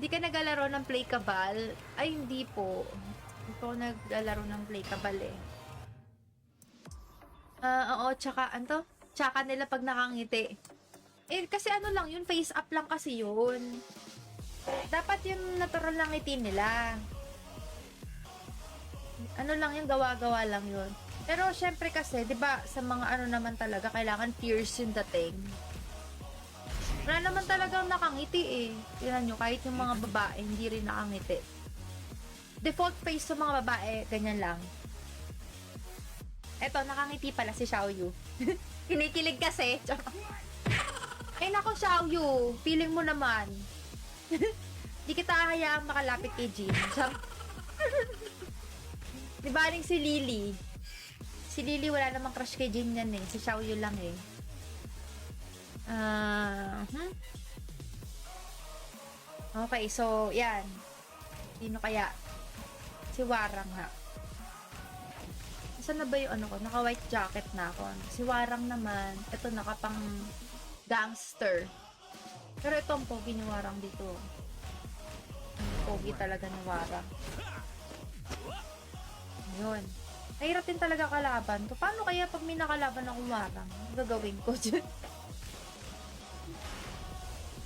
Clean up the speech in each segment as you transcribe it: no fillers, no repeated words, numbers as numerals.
Di ka naglalaro ng Play Cabal? Ay, hindi po. Hindi po ako naglalaro ng Play Cabal eh. Oo, tsaka, ano? Tsaka nila pag nakangiti. Eh, kasi ano lang yun, face up lang kasi yun. Dapat yung natural lang ngiti nila. Ano lang yung gawa-gawa lang yun. Pero syempre kasi, 'di ba, sa mga ano naman talaga kailangan fierce yung dating. Wala naman talagang nakangiti eh. Tingnan nyo, kahit yung mga babae hindi rin nakangiti. Default face sa mga babae, ganyan lang. Eto, nakangiti pala si Xiaoyu. Kinikilig kasi. Ay nako Xiaoyu, feeling mo naman. Di kita hayaang makalapit kay Jin. Di ba rin si Lily? Si Lily wala namang crush kay Jin yan eh. Si Xiaoyu lang eh. Okay, so yan. Sino kaya? Si Warang nga. Saan na ba yung ano ko? Naka white jacket na ako. Si Warang naman. Ito nakapang gangster. Pero ito ang pogi ni Warang dito. Ang pogi talaga ni Warang. Yun. Mahirap din talaga kalaban to. Paano kaya pag may nakalaban akong Warang? Ano gagawin ko dyan?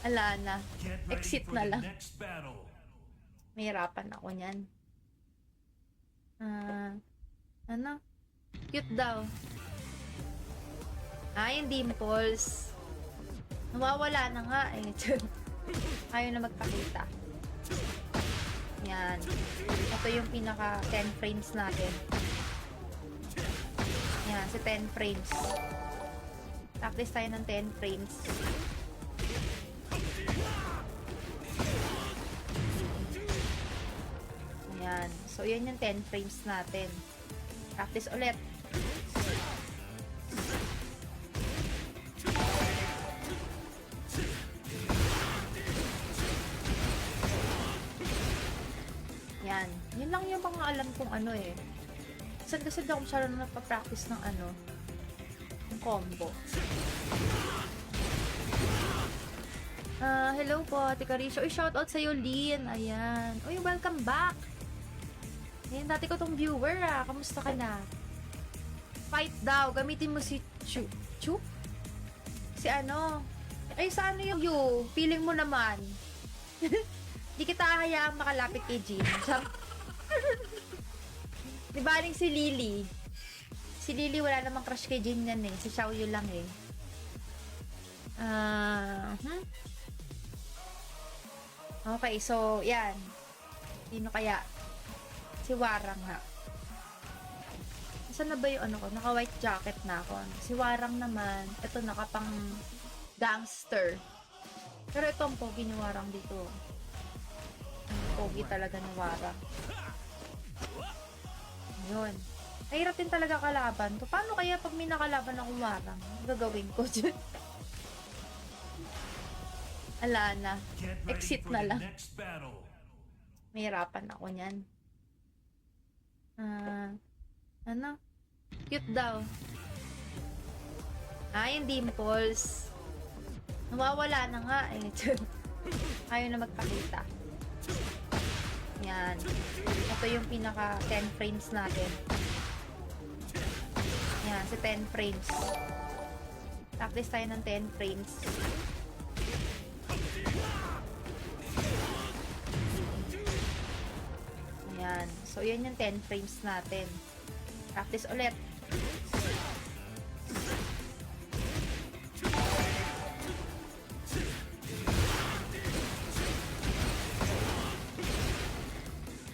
Ala na. Exit na lang. Mahirapan ako niyan. Ano? Cute daw. Yung dimples. Nawawala na nga eh. Ayaw na magpakita. Yan. Ito yung pinaka 10 frames natin. Yan, si 10 frames. Practice tayo ng 10 frames. Ayan. So, yan yung 10 frames natin. Practice ulit. Yan. Yun lang yung mga alam kong ano eh. Sad-sad ako masyado na nagpa-practice ng ano. Ng combo. Hello po, Ate Carisha. Uy, shoutout sa'yo, Lynn. Ayan. Uy, welcome back. Ayan, dati ko tong viewer Kamusta ka na? Fight daw. Gamitin mo si Chu. Chu? Si ano? Ay, sa ano yung you? Feeling mo naman. Di kita hayaang makalapit kay Jin. Di ba rin si Lily? Si Lily wala namang crush kay Jin yan eh. Si Xiaoyu lang eh. Okay, so yan. Sino kaya? Si Warang nga. Saan na ba yung ano ko? Naka white jacket na ako. Si Warang naman, ito nakapang gangster. Pero ito ang pogi ni Warang dito. Ang pogi talaga ni Warang. Yun. Mahirap din talaga kalaban to. Paano kaya pag may nakalaban akong Warang? Ano gagawin ko dyan? Ala na. Exit na lang. Mahirapan ako niyan. Ano? Cute daw. Yung dimples. Nawawala na nga eh. Ayaw na magpakita. Yan. Ito yung pinaka 10 frames natin. Yan, si 10 frames. Practice tayo ng 10 frames. Ayan. So, yan yung 10 frames natin. Practice ulit.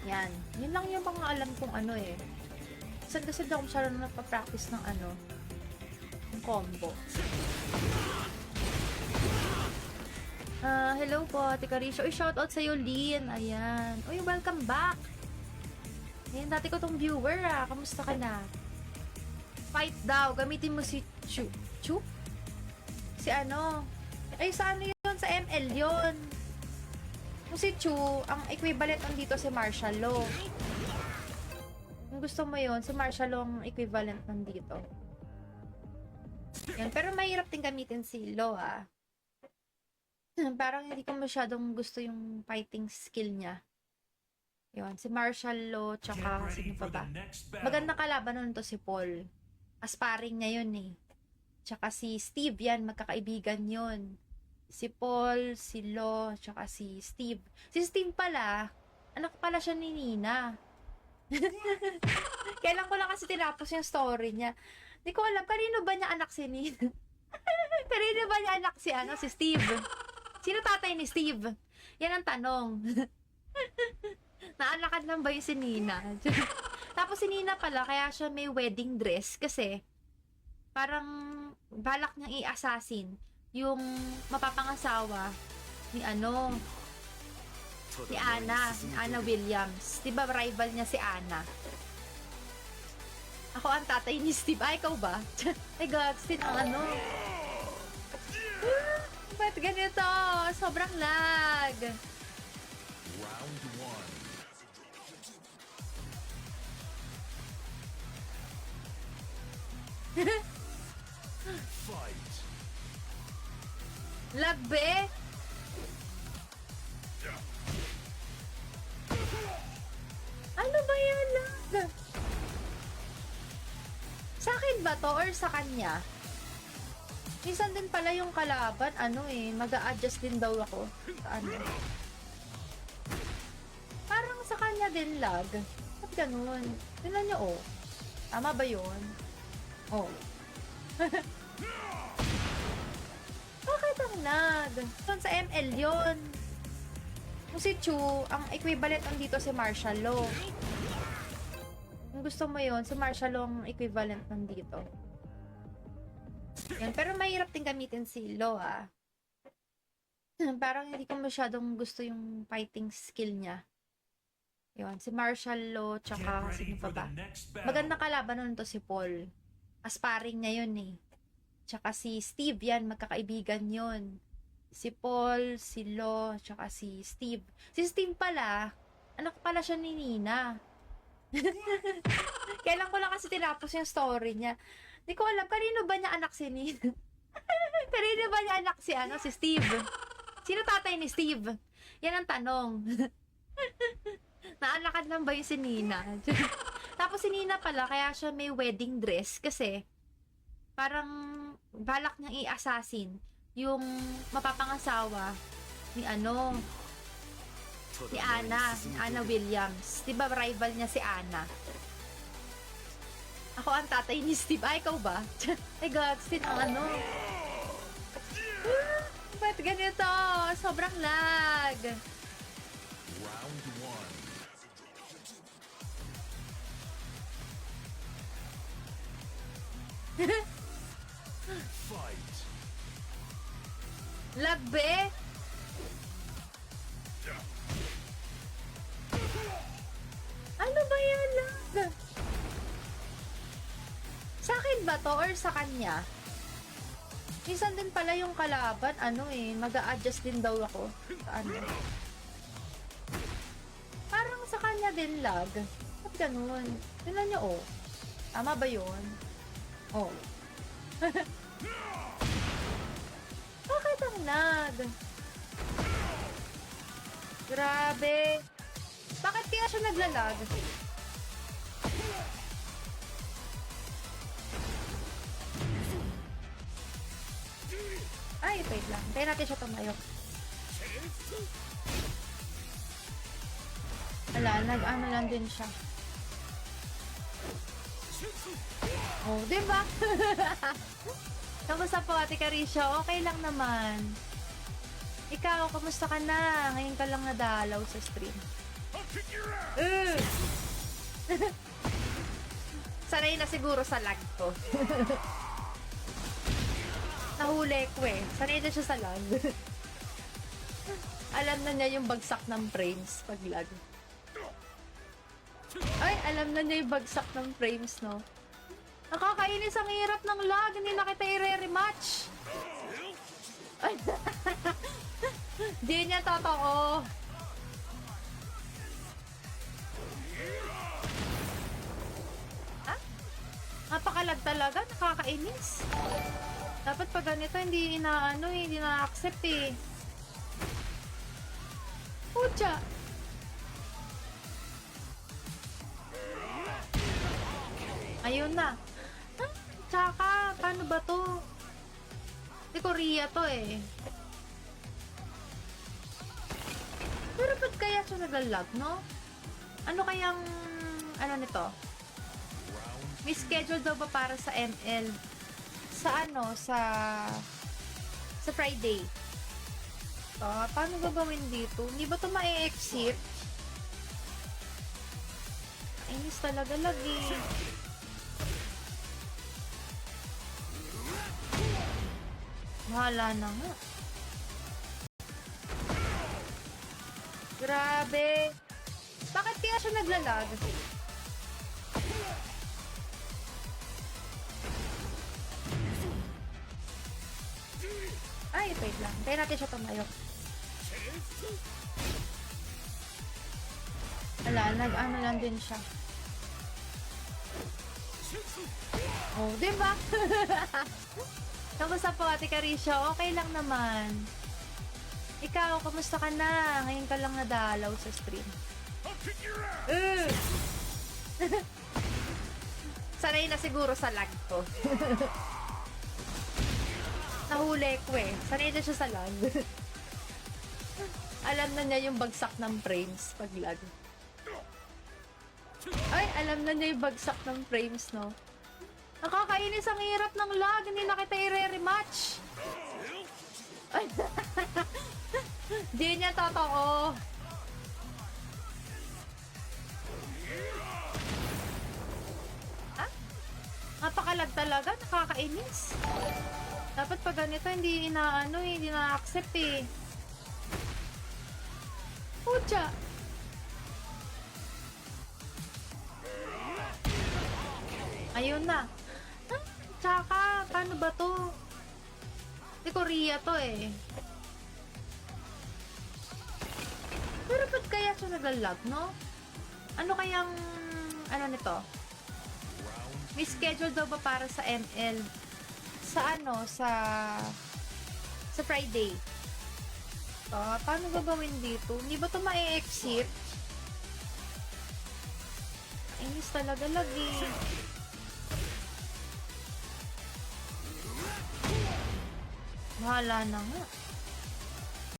Yan. Yun lang yung mga alam kong ano eh. Sad-sad ako masyado na nagpa-practice ng ano. Ng combo. Hello po, Ate Carisha. Uy, shoutout sa'yo, Lynn. Ayan. Uy, welcome back. Ayan, dati ko tong viewer Kamusta ka na? Fight daw. Gamitin mo si Chu. Chu? Si ano? Ay, sa ano yun? Sa ML yun. Kung si Chu, ang equivalent nandito si Martial Law. Kung gusto mo yun, si Martial Law ang equivalent nandito. Yan, pero mahirap din gamitin si Law Parang hindi ko masyadong gusto yung fighting skill niya. Yun, si Martial Law, tsaka sino pa ba? Maganda kalaban nun to si Paul. Asparing niya yun eh. Tsaka si Steve yan, magkakaibigan yun. Si Paul, si Law, tsaka si Steve. Si Steve pala, anak pala siya ni Nina. Kailan ko lang kasi tinapos yung story niya. Hindi ko alam, kanino ba niya anak si Nina? Kanino ba niya anak si Steve? Sino tatay ni Steve? Yan ang tanong. Naanakan lang ba yung si Nina? Tapos si Nina pala, kaya siya may wedding dress kasi parang balak niyang i-assassin yung mapapangasawa ni ni Anna Williams. Diba rival niya si Anna? Ako ang tatay ni Steve. Ay, ikaw ba? Ay, God, Steve, ang ba't ganito? Sobrang lag. Round one. Fight. Lag, be? Ano ba yan, lag? Sa akin ba to or sa kanya? Minsan din pala yung kalaban, mag-a-adjust din daw ako. Sa Parang sa kanya din lag. Ba't ganun? Tingnan nyo, oh. Tama ba yun? Oh. Bakit ang lag? Doon sa ML yun. Kung si Chu, ang equivalent nandito si Martial Law. Kung gusto mo yun, si Martial Law ang equivalent nandito. Yan, pero mahirap din gamitin si Law, ah. Parang hindi ko masyadong gusto yung fighting skill niya. Yun, si Martial Law, tsaka sino pa ba? Maganda kalaban nun to si Paul. Asparing niya yun eh. Tsaka si Steve yan, magkakaibigan yun. Si Paul, si Law, tsaka si Steve. Si Steve pala, anak pala siya ni Nina. Kailan ko lang kasi tinapos yung story niya. Hindi ko alam, kanino ba niya anak si Nina? Kanino ba niya anak si Steve? Sino tatay ni Steve? Yan ang tanong. Naanakan lang ba yung si Nina? Tapos si Nina pala, kaya siya may wedding dress kasi parang balak niyang i-assassin yung mapapangasawa ni Anna Williams. Diba rival niya si Anna? Ako ang tatay ni Steve. Ay, ikaw ba? Ay, God, Steve, ang ba't ganito? Sobrang lag. Round one. Fight. Lag, be? Ano ba yan, lag? Sa akin ba to or sa kanya? Minsan din pala yung kalaban, mag-a-adjust din daw ako. Sa Parang sa kanya din lag. Ba't ganun? Tingnan nyo, oh. Tama ba yun? Oh. Bakit ang lag? Grabe. Bakit kaya siya naglalag? Ay, wait lang. Tayo natin siya tumayo. Wala, nag-ano lang din siya. Oh, diba? Kamusta po, Ate Carisha? Okay lang naman. Ikaw, kamusta ka na? Ngayon ka lang nadalaw sa stream. Sanay na siguro sa lag ko. Nahuli ko eh. Sanay na siya sa lag. Alam na niya yung bagsak ng frames pag lag. Ay, alam na niya yung bagsak ng frames, no? Nakakainis, ang hirap ng lag. Hindi na kita i-rematch. Ay, di niya totoo. Ah? Napakalag talaga. Nakakainis. Dapat pag ganito, hindi na-accept eh. Pucha! Ayun na. Ah, tsaka, paano ba to? Di Korea to eh. Pero ba't kaya siya naglalag, no? Ano kayang, ano nito? May schedule daw ba para sa ML? Sa ano? Sa Friday. Paano gagawin dito? Hindi ba ito ma-exit? Inis talaga lagi. Bahala na nga. Grabe. Bakit kaya siya naglalag? Ay, wait lang. Kaya natin siya tumayo. Wala, nag-ano lang din siya. Oh, diba? Kamusta po, Ate Carisha? Okay lang naman. Ikaw, kamusta ka na? Ngayon ka lang nadalaw sa stream. Sanay na siguro sa lag ko. Nahuli ko eh. Sanay na siya sa lag. Alam na niya yung bagsak ng frames pag lag. Ay, alam na niya yung bagsak ng frames, no? Nakakainis, ang hirap ng lag. Hindi na kita i-rematch. Ay, di niya totoo. Ah? Napakalag talaga. Nakakainis. Dapat pag ganito, hindi inaano eh. Hindi na-accept eh. Pucha! Ayun na. Ah, tsaka, paano ba to? Di Korea to eh. Pero ba't kaya siya naglalag, no? Ano kayang, ano nito? May schedule daw ba para sa ML? Sa ano? Sa Friday. Paano gagawin dito? Hindi ba ito ma-exit? Inis talaga lagi. Bahala na nga.